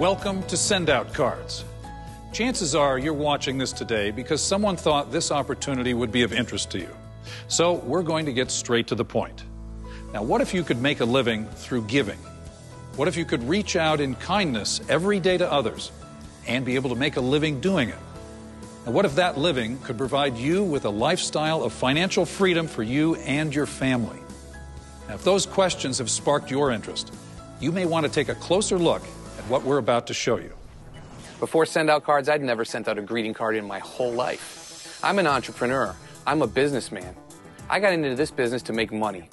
Welcome to Send Out Cards. Chances are you're watching this today because someone thought this opportunity would be of interest to you. So we're going to get straight to the point. Now, what if you could make a living through giving? What if you could reach out in kindness every day to others and be able to make a living doing it? And what if that living could provide you with a lifestyle of financial freedom for you and your family? Now, if those questions have sparked your interest, you may want to take a closer look at what we're about to show you. Before Send Out Cards, I'd never sent out a greeting card in my whole life. I'm an entrepreneur. I'm a businessman. I got into this business to make money.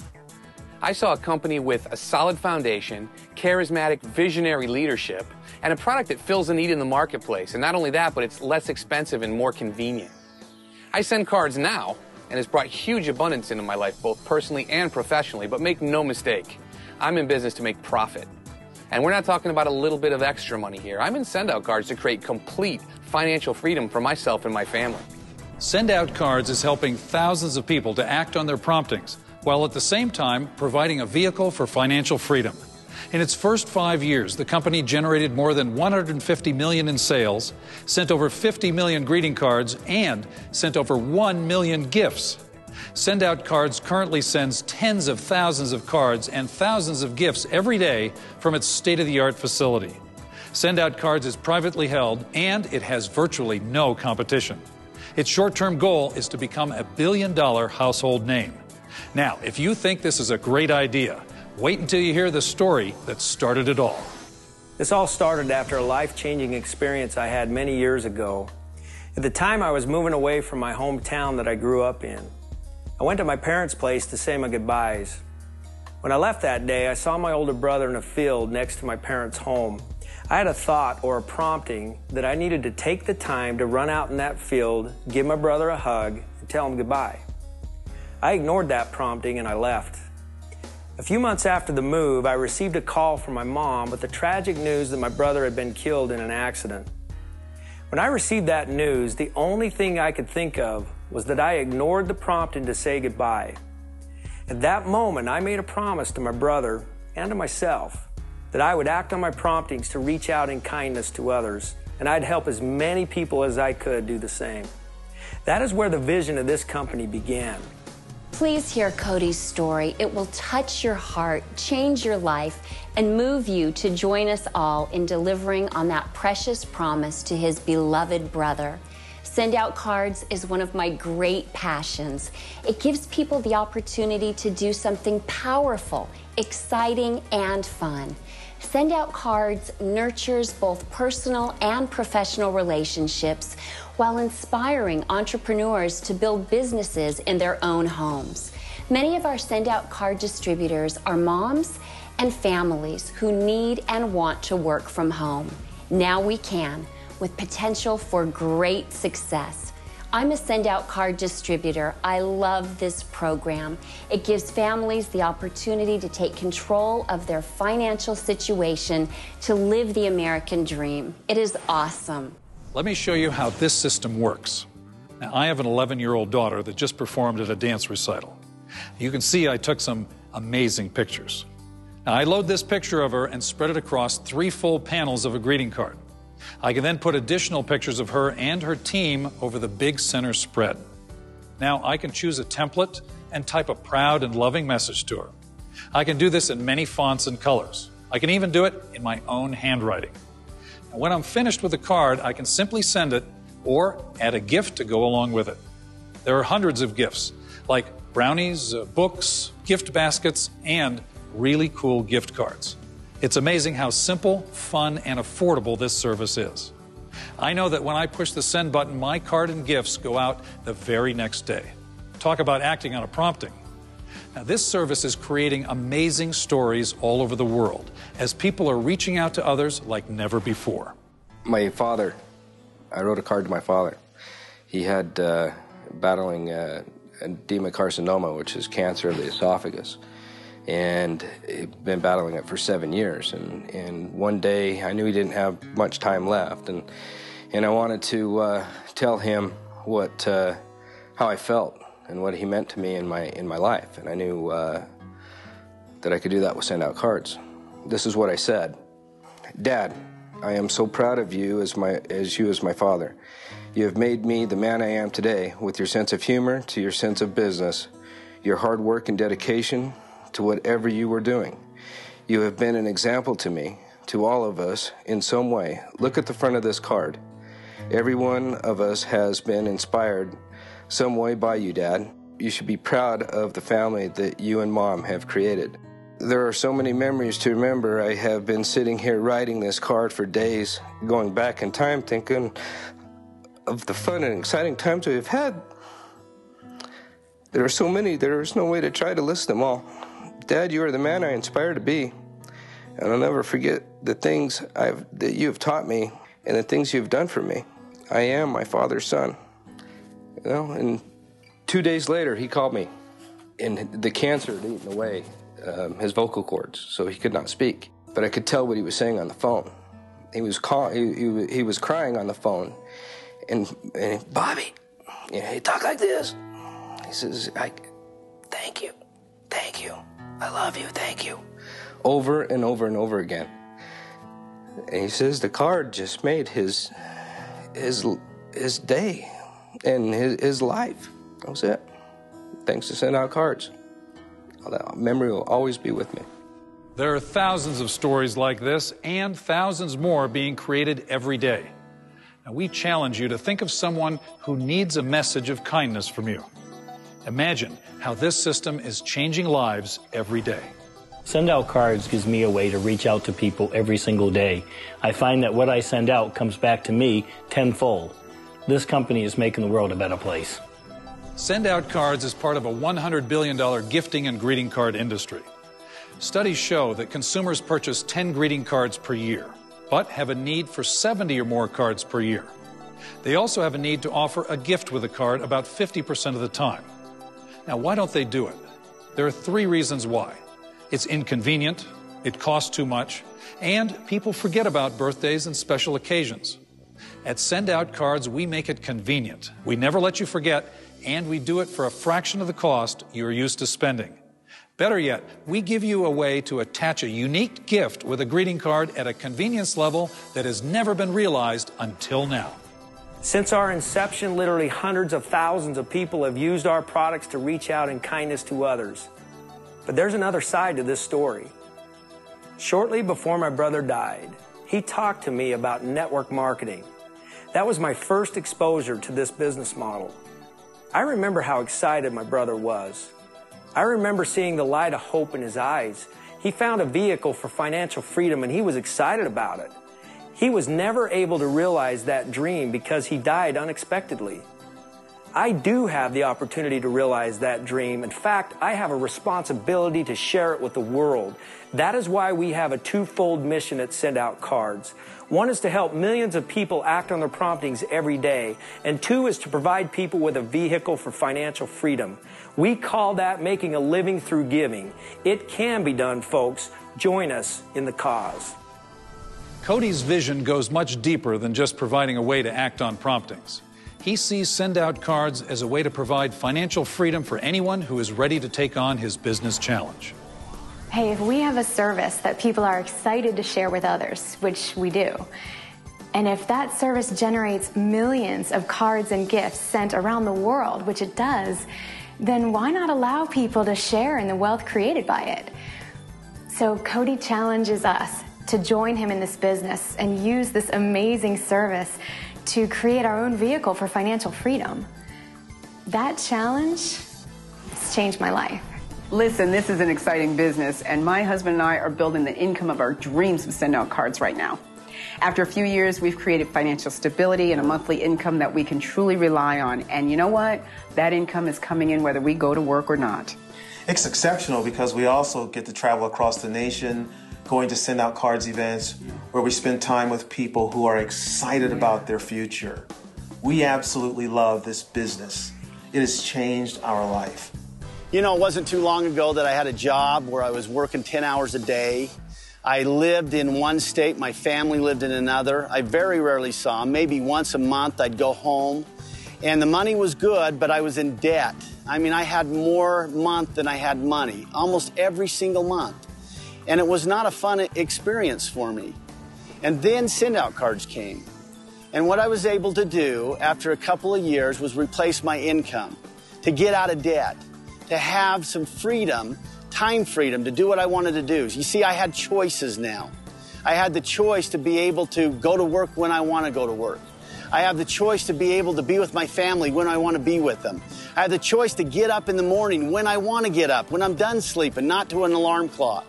I saw a company with a solid foundation, charismatic, visionary leadership, and a product that fills a need in the marketplace. And not only that, but it's less expensive and more convenient. I send cards now, and it's brought huge abundance into my life, both personally and professionally. But make no mistake, I'm in business to make profit. And we're not talking about a little bit of extra money here. I'm in Send Out Cards to create complete financial freedom for myself and my family. Send Out Cards is helping thousands of people to act on their promptings, while at the same time providing a vehicle for financial freedom. In its first 5 years, the company generated more than $150 million in sales, sent over 50 million greeting cards, and sent over 1 million gifts. Send Out Cards currently sends tens of thousands of cards and thousands of gifts every day from its state-of-the-art facility. Send Out Cards is privately held, and it has virtually no competition. Its short-term goal is to become a billion-dollar household name. Now, if you think this is a great idea, wait until you hear the story that started it all. This all started after a life-changing experience I had many years ago. At the time, I was moving away from my hometown that I grew up in. I went to my parents' place to say my goodbyes. When I left that day, I saw my older brother in a field next to my parents' home. I had a thought or a prompting that I needed to take the time to run out in that field, give my brother a hug, and tell him goodbye. I ignored that prompting and I left. A few months after the move, I received a call from my mom with the tragic news that my brother had been killed in an accident. When I received that news, the only thing I could think of was that I ignored the prompting to say goodbye. At that moment, I made a promise to my brother and to myself that I would act on my promptings to reach out in kindness to others, and I'd help as many people as I could do the same. That is where the vision of this company began. Please hear Cody's story. It will touch your heart, change your life, and move you to join us all in delivering on that precious promise to his beloved brother. Send Out Cards is one of my great passions. It gives people the opportunity to do something powerful, exciting, and fun. Send Out Cards nurtures both personal and professional relationships while inspiring entrepreneurs to build businesses in their own homes. Many of our Send Out Card distributors are moms and families who need and want to work from home. Now we can, with potential for great success. I'm a Send Out Card distributor. I love this program. It gives families the opportunity to take control of their financial situation to live the American dream. It is awesome. Let me show you how this system works. Now, I have an 11-year-old daughter that just performed at a dance recital. You can see I took some amazing pictures. Now, I load this picture of her and spread it across 3 full panels of a greeting card. I can then put additional pictures of her and her team over the big center spread. Now I can choose a template and type a proud and loving message to her. I can do this in many fonts and colors. I can even do it in my own handwriting. And when I'm finished with the card, I can simply send it or add a gift to go along with it. There are hundreds of gifts, like brownies, books, gift baskets, and really cool gift cards. It's amazing how simple, fun, and affordable this service is. I know that when I push the send button, my card and gifts go out the very next day. Talk about acting on a prompting. Now, this service is creating amazing stories all over the world as people are reaching out to others like never before. My father, I wrote a card to my father. He had battling edema carcinoma, which is cancer of the esophagus. And he'd been battling it for 7 years. And one day, I knew he didn't have much time left. And I wanted to tell him how I felt and what he meant to me in my life. And I knew that I could do that with Send Out Cards. This is what I said. Dad, I am so proud of you as my father. You have made me the man I am today with your sense of humor to your sense of business, your hard work and dedication to whatever you were doing. You have been an example to me, to all of us, in some way. Look at the front of this card. Every one of us has been inspired some way by you, Dad. You should be proud of the family that you and Mom have created. There are so many memories to remember. I have been sitting here writing this card for days, going back in time, thinking of the fun and exciting times we've had. There are so many, there is no way to try to list them all. Dad, you are the man I aspire to be, and I'll never forget the things that you have taught me and the things you've done for me. I am my father's son. You know, and 2 days later, he called me, and the cancer had eaten away his vocal cords, so he could not speak. But I could tell what he was saying on the phone. He was crying on the phone, and Bobby, you know, he talked like this. He says, thank you, I love you, thank you, over and over and over again. And he says the card just made his day and his life. That was it. Thanks to Send Out Cards. That memory will always be with me. There are thousands of stories like this and thousands more being created every day. Now, we challenge you to think of someone who needs a message of kindness from you. Imagine how this system is changing lives every day. Send Out Cards gives me a way to reach out to people every single day. I find that what I send out comes back to me tenfold. This company is making the world a better place. Send Out Cards is part of a $100 billion gifting and greeting card industry. Studies show that consumers purchase 10 greeting cards per year, but have a need for 70 or more cards per year. They also have a need to offer a gift with a card about 50% of the time. Now, why don't they do it? There are 3 reasons why. It's inconvenient, it costs too much, and people forget about birthdays and special occasions. At Send Out Cards, we make it convenient. We never let you forget, and we do it for a fraction of the cost you're used to spending. Better yet, we give you a way to attach a unique gift with a greeting card at a convenience level that has never been realized until now. Since our inception, literally hundreds of thousands of people have used our products to reach out in kindness to others. But there's another side to this story. Shortly before my brother died, he talked to me about network marketing. That was my first exposure to this business model. I remember how excited my brother was. I remember seeing the light of hope in his eyes. He found a vehicle for financial freedom and he was excited about it. He was never able to realize that dream because he died unexpectedly. I do have the opportunity to realize that dream. In fact, I have a responsibility to share it with the world. That is why we have a twofold mission at Send Out Cards. One is to help millions of people act on their promptings every day, and 2 is to provide people with a vehicle for financial freedom. We call that making a living through giving. It can be done, folks. Join us in the cause. Cody's vision goes much deeper than just providing a way to act on promptings. He sees Send Out Cards as a way to provide financial freedom for anyone who is ready to take on his business challenge. Hey, if we have a service that people are excited to share with others, which we do, and if that service generates millions of cards and gifts sent around the world, which it does, then why not allow people to share in the wealth created by it? So Cody challenges us to join him in this business and use this amazing service to create our own vehicle for financial freedom. That challenge has changed my life. Listen, this is an exciting business, and my husband and I are building the income of our dreams with Send Out Cards right now. After a few years, we've created financial stability and a monthly income that we can truly rely on. And you know what? That income is coming in whether we go to work or not. It's exceptional because we also get to travel across the nation, going to Send Out Cards events where we spend time with people who are excited about their future. We absolutely love this business. It has changed our life. You know, it wasn't too long ago that I had a job where I was working 10 hours a day. I lived in one state, my family lived in another. I very rarely saw them. Maybe once a month I'd go home. And the money was good, but I was in debt. I mean, I had more month than I had money, almost every single month. And it was not a fun experience for me. And then send-out cards came. And what I was able to do after a couple of years was replace my income, to get out of debt, to have some freedom, time freedom, to do what I wanted to do. You see, I had choices now. I had the choice to be able to go to work when I want to go to work. I have the choice to be able to be with my family when I want to be with them. I have the choice to get up in the morning when I want to get up, when I'm done sleeping, not to an alarm clock.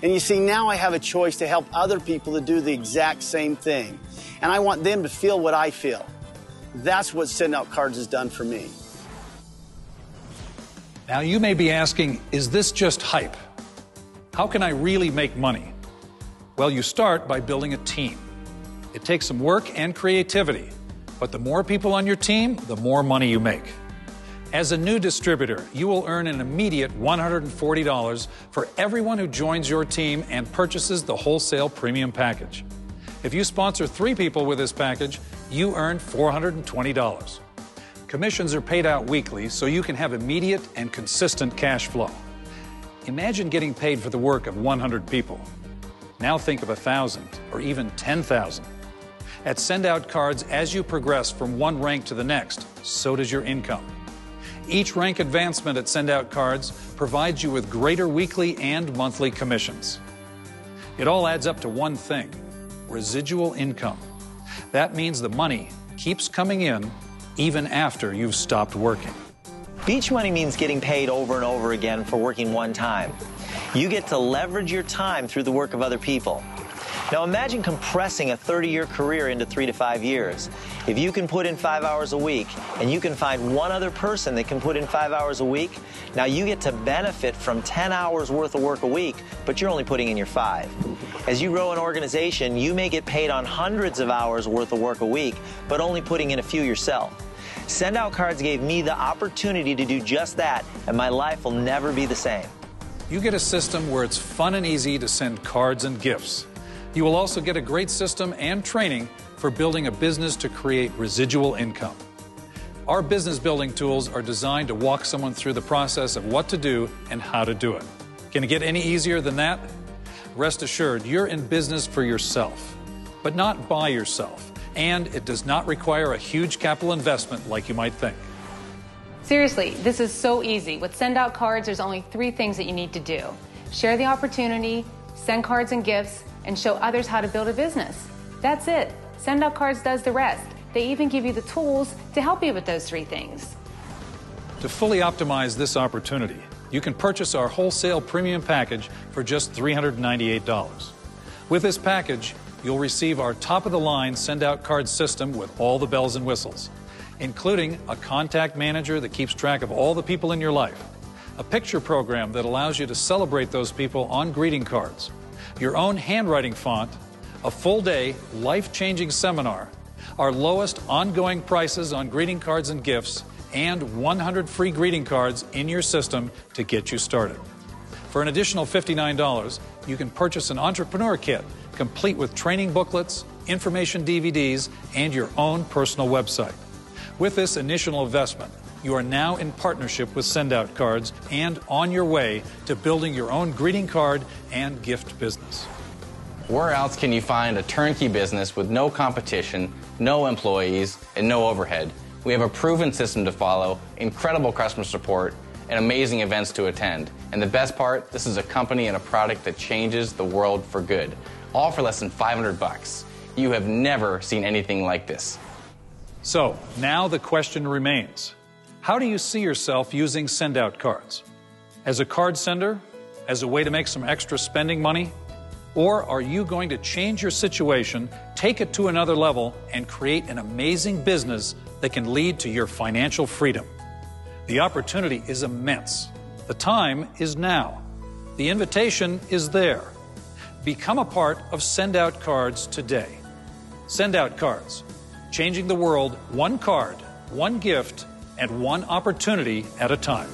And you see, now I have a choice to help other people to do the exact same thing. And I want them to feel what I feel. That's what Send Out Cards has done for me. Now you may be asking, is this just hype? How can I really make money? Well, you start by building a team. It takes some work and creativity, but the more people on your team, the more money you make. As a new distributor, you will earn an immediate $140 for everyone who joins your team and purchases the wholesale premium package. If you sponsor 3 people with this package, you earn $420. Commissions are paid out weekly, so you can have immediate and consistent cash flow. Imagine getting paid for the work of 100 people. Now think of 1,000 or even 10,000. At Send Out Cards, as you progress from one rank to the next, so does your income. Each rank advancement at Send Out Cards provides you with greater weekly and monthly commissions. It all adds up to one thing: residual income. That means the money keeps coming in even after you've stopped working. Beach money means getting paid over and over again for working one time. You get to leverage your time through the work of other people. Now imagine compressing a 30-year career into 3 to 5 years. If you can put in 5 hours a week and you can find one other person that can put in 5 hours a week, now you get to benefit from 10 hours worth of work a week, but you're only putting in your 5. As you grow an organization, you may get paid on hundreds of hours worth of work a week, but only putting in a few yourself. Send Out Cards gave me the opportunity to do just that, and my life will never be the same. You get a system where it's fun and easy to send cards and gifts. You will also get a great system and training for building a business to create residual income. Our business building tools are designed to walk someone through the process of what to do and how to do it. Can it get any easier than that? Rest assured, you're in business for yourself, but not by yourself. And it does not require a huge capital investment like you might think. Seriously, this is so easy. With Send Out Cards, there's only 3 things that you need to do: share the opportunity, send cards and gifts, and show others how to build a business. That's it. Send Out Cards does the rest. They even give you the tools to help you with those 3 things. To fully optimize this opportunity, you can purchase our wholesale premium package for just $398. With this package, you'll receive our top-of-the-line Send Out Card system with all the bells and whistles, including a contact manager that keeps track of all the people in your life, a picture program that allows you to celebrate those people on greeting cards, your own handwriting font, a full-day, life-changing seminar, our lowest ongoing prices on greeting cards and gifts, and 100 free greeting cards in your system to get you started. For an additional $59, you can purchase an entrepreneur kit complete with training booklets, information DVDs, and your own personal website. With this initial investment, you are now in partnership with Send Out Cards and on your way to building your own greeting card and gift business. Where else can you find a turnkey business with no competition, no employees, and no overhead? We have a proven system to follow, incredible customer support, and amazing events to attend. And the best part, this is a company and a product that changes the world for good, all for less than $500. You have never seen anything like this. So, now the question remains: how do you see yourself using Send Out Cards? As a card sender? As a way to make some extra spending money? Or are you going to change your situation, take it to another level, and create an amazing business that can lead to your financial freedom? The opportunity is immense. The time is now. The invitation is there. Become a part of Send Out Cards today. Send Out Cards, changing the world one card, one gift, and one opportunity at a time.